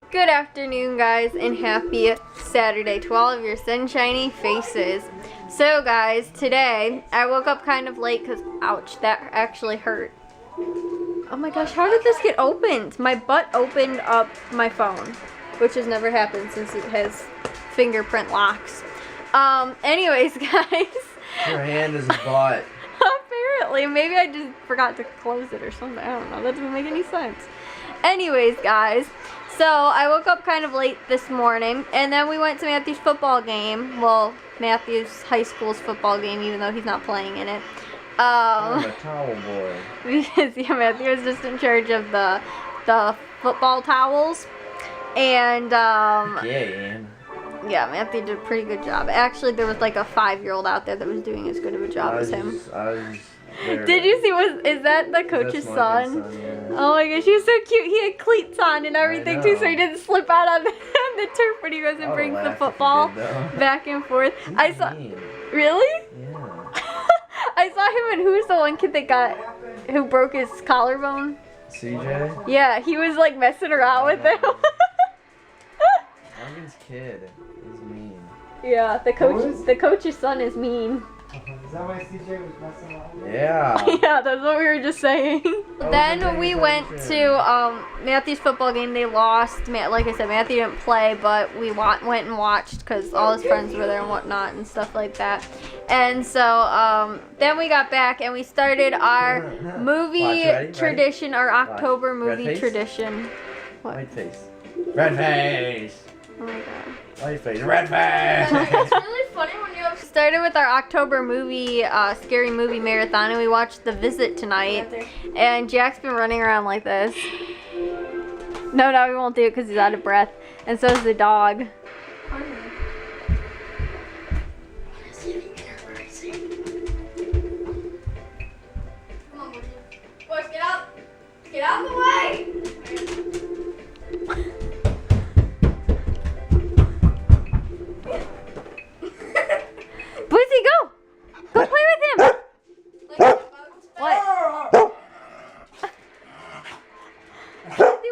Good afternoon, guys, and happy Saturday to all of your sunshiny faces. So, guys, today I woke up kind of late because, ouch, that actually hurt. Oh my gosh, how did this get opened? My butt opened up my phone, which has never happened since it has fingerprint locks. Anyways, guys. Your hand is a butt. Apparently, maybe I just forgot to close it or something. I don't know. That doesn't make any sense. Anyways, guys. So, I woke up kind of late this morning, and then we went to Matthew's football game. Well, Matthew's high school's football game, even though he's not playing in it. I'm a towel boy. Because, yeah, Matthew was just in charge of the football towels. And, yeah, Matthew did a pretty good job. Actually, there was like a 5-year-old out there that was doing as good of a job as him. Did you see? Is that the coach's son? Yeah. Oh my gosh, he was so cute. He had cleats on and everything too, so he didn't slip out on the turf when he goes and brings the football back and forth. I saw. Really? Yeah. I saw him, and who's the one kid that who broke his collarbone? CJ? Yeah, he was like messing around with him. Morgan's kid is mean. Yeah, the coach's son is mean. Is that why CJ was messing around? Yeah. Yeah, that's what we were just saying. Then we went to Matthew's football game. They lost. Like I said, Matthew didn't play, but we went and watched because all his friends were there and whatnot and stuff like that. And so then we got back and we started our movie tradition, our October movie tradition. What? White face. Red face. Oh my god. White face. Red face. It's really funny when you started with our October movie, scary movie marathon, and we watched The Visit tonight. And Jack's been running around like this. No, we won't do it because he's out of breath. And so is the dog. Come on, boys, get out! Get out of the way! Boozy, go! Go play with him! What?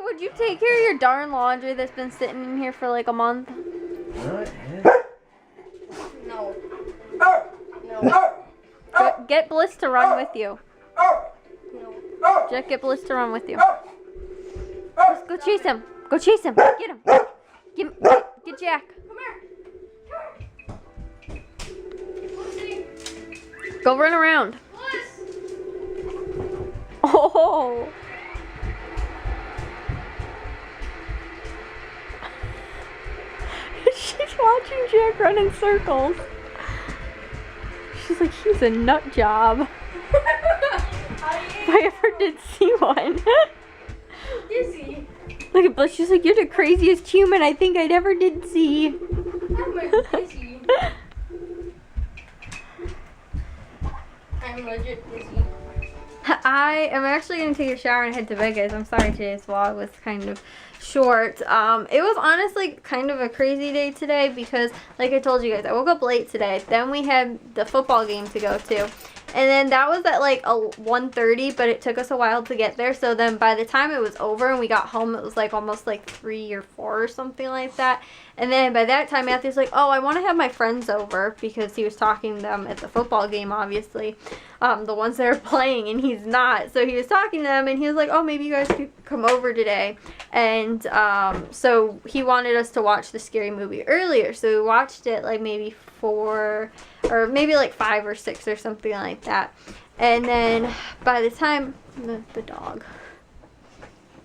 Would you take care of your darn laundry that's been sitting in here for like a month? No. Get Bliss to run with you. No. Jack, get Bliss to run with you. Just go chase him. Go chase him. Get him. Get Jack. Come here. Go run around. Oh. She's watching Jack run in circles. She's like, he's a nut job. If I ever did see one. Nizi. Look at Bliss. She's like, you're the craziest human I think I ever did see. I'm Nizi. I'm legit Nizi. I am actually going to take a shower and head to bed, guys. I'm sorry today's vlog was kind of short. It was honestly kind of a crazy day today because, like I told you guys, I woke up late today. Then we had the football game to go to. And then that was at like 1:30, but it took us a while to get there. So then by the time it was over and we got home, it was like almost like 3 or 4 or something like that. And then by that time, Matthew's like, oh, I want to have my friends over because he was talking to them at the football game, obviously. The ones that are playing, and he's not. So he was talking to them, and he was like, oh, maybe you guys could come over today. And so he wanted us to watch the scary movie earlier. So we watched it like maybe 4 or maybe like 5 or 6 or something like that. And then by the time the dog.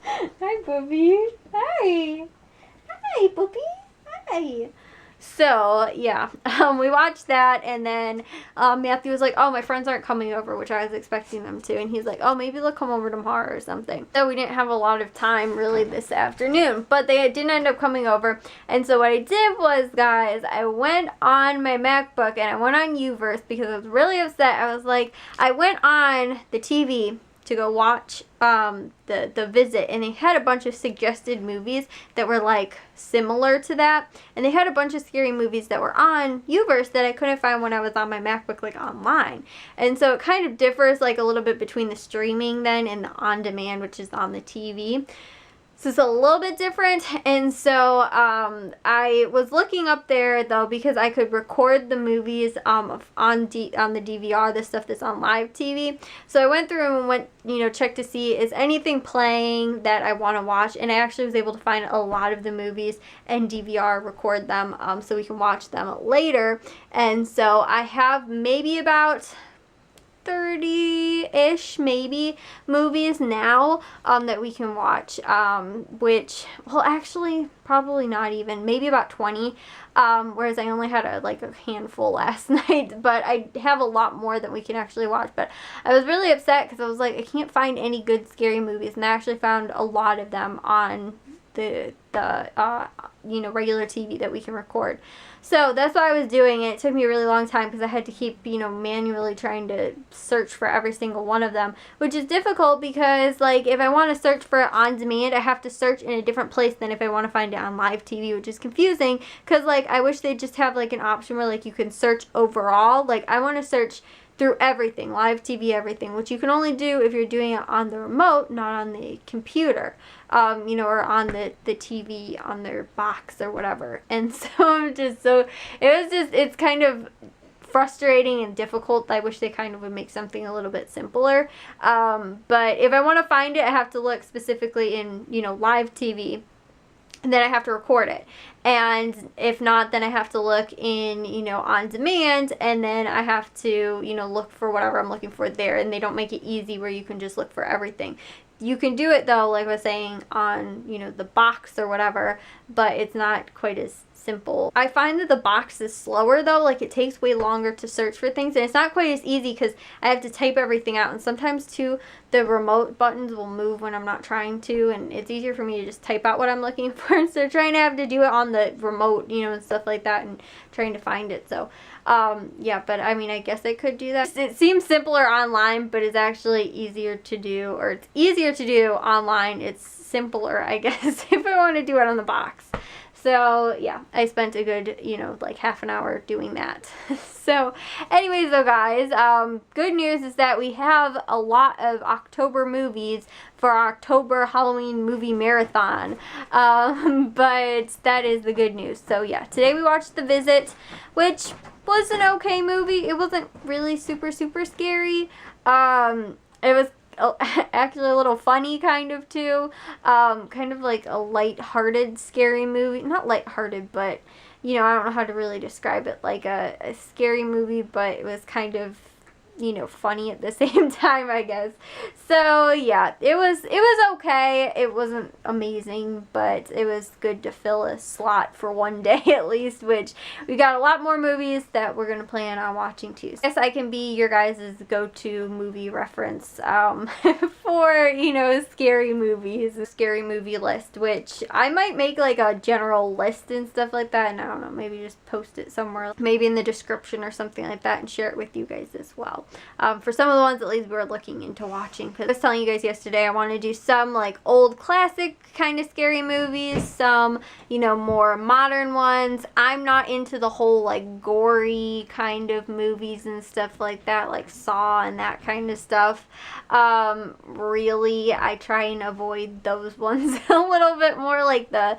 Hi, Bubby. Hi. Hi, Bubby. Hi. So, yeah, we watched that, and then Matthew was like, oh, my friends aren't coming over, which I was expecting them to, and he's like, oh, maybe they'll come over tomorrow or something. So we didn't have a lot of time, really, this afternoon, but they didn't end up coming over, and so what I did was, guys, I went on my MacBook, and I went on Uverse, because I was really upset. I was like, I went on the TV to go watch the Visit, and they had a bunch of suggested movies that were like similar to that, and they had a bunch of scary movies that were on Uverse that I couldn't find when I was on my MacBook, like online. And so it kind of differs like a little bit between the streaming then and the on-demand, which is on the TV. So it's a little bit different, and so I was looking up there though because I could record the movies on the DVR, the stuff that's on live TV. So I went through and checked to see is anything playing that I want to watch, and I actually was able to find a lot of the movies and DVR, record them so we can watch them later. And so I have maybe about 30-ish maybe movies now that we can watch, which, well, actually probably not even, maybe about 20, whereas I only had a handful last night, but I have a lot more that we can actually watch. But I was really upset because I was like, I can't find any good scary movies, and I actually found a lot of them on the regular TV that we can record. So that's why I was doing it. It took me a really long time because I had to keep, manually trying to search for every single one of them, which is difficult because, if I want to search for it on demand, I have to search in a different place than if I want to find it on live TV, which is confusing because, I wish they'd just have, an option where, you can search overall. I want to search through everything, live TV, everything, which you can only do if you're doing it on the remote, not on the computer, or on the TV on their box or whatever. And so it's kind of frustrating and difficult. I wish they kind of would make something a little bit simpler. But if I want to find it, I have to look specifically in, live TV. And then I have to record it. And if not, then I have to look in, on demand, and then I have to, look for whatever I'm looking for there. And they don't make it easy where you can just look for everything. You can do it though, like I was saying, on, the box or whatever, but it's not quite as simple. I find that the box is slower though, it takes way longer to search for things, and it's not quite as easy because I have to type everything out, and sometimes too the remote buttons will move when I'm not trying to, and it's easier for me to just type out what I'm looking for instead of trying to have to do it on the remote, and stuff like that, and trying to find it. So yeah, but I mean, I guess I could do that. It seems simpler online, but it's actually easier to do, or it's easier to do online. It's simpler, I guess, if I want to do it on the box. So yeah, I spent a good, half an hour doing that. So anyways though, guys, good news is that we have a lot of October movies for our October Halloween movie marathon. But that is the good news. So yeah, today we watched The Visit, which was an okay movie. It wasn't really super, super scary. It was actually a little funny kind of too, kind of like a light-hearted scary movie. Not light-hearted, but I don't know how to really describe it, like a scary movie, but it was kind of funny at the same time, I guess. So yeah, it was okay. It wasn't amazing, but it was good to fill a slot for one day at least, which we got a lot more movies that we're gonna plan on watching too. So I guess I can be your guys' go-to movie reference for scary movies, a scary movie list, which I might make a general list and stuff like that, and I don't know, maybe just post it somewhere, maybe in the description or something like that, and share it with you guys as well. For some of the ones at least we're looking into watching, because I was telling you guys yesterday I want to do some old classic kind of scary movies, some more modern ones. I'm not into the whole gory kind of movies and stuff like that, like Saw and that kind of stuff. Really, I try and avoid those ones a little bit more, like the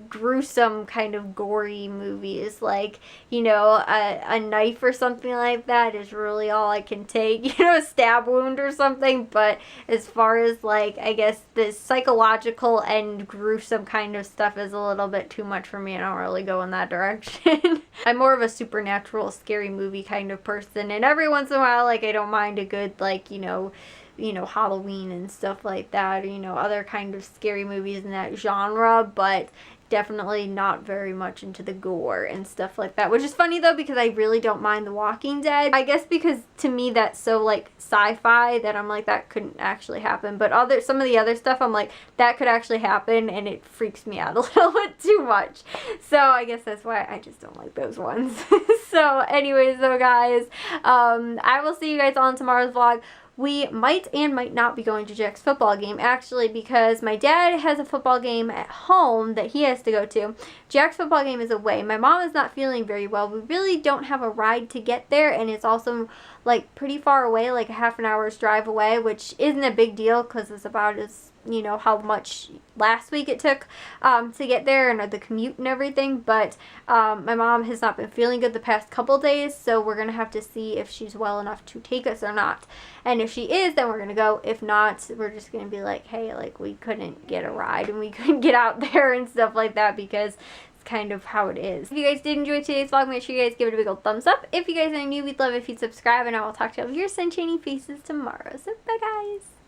gruesome kind of gory movies, a knife or something like that is really all I can take, a stab wound or something. But as far as I guess the psychological and gruesome kind of stuff is a little bit too much for me. I don't really go in that direction. I'm more of a supernatural scary movie kind of person, and every once in a while I don't mind a good Halloween and stuff like that, or other kind of scary movies in that genre, but definitely not very much into the gore and stuff like that, which is funny though because I really don't mind The Walking Dead. I guess because to me that's so sci-fi that I'm that couldn't actually happen, but some of the other stuff I'm that could actually happen, and it freaks me out a little bit too much. So I guess that's why I just don't like those ones. So anyways though, guys, I will see you guys on tomorrow's vlog. We might and might not be going to Jack's football game, actually, because my dad has a football game at home that he has to go to. Jack's football game is away. My mom is not feeling very well. We really don't have a ride to get there, and it's also like pretty far away, like a half an hour's drive away, which isn't a big deal because it's about as, you know, how much last week it took to get there and the commute and everything. But my mom has not been feeling good the past couple days, so we're gonna have to see if she's well enough to take us or not. And if she is, then we're gonna go. If not, we're just gonna be like, hey, like we couldn't get a ride and we couldn't get out there and stuff like that because it's kind of how it is. If you guys did enjoy today's vlog, make sure you guys give it a big old thumbs up. If you guys are new, we'd love if you'd subscribe, and I will talk to all of your sunshiny faces tomorrow. So bye guys.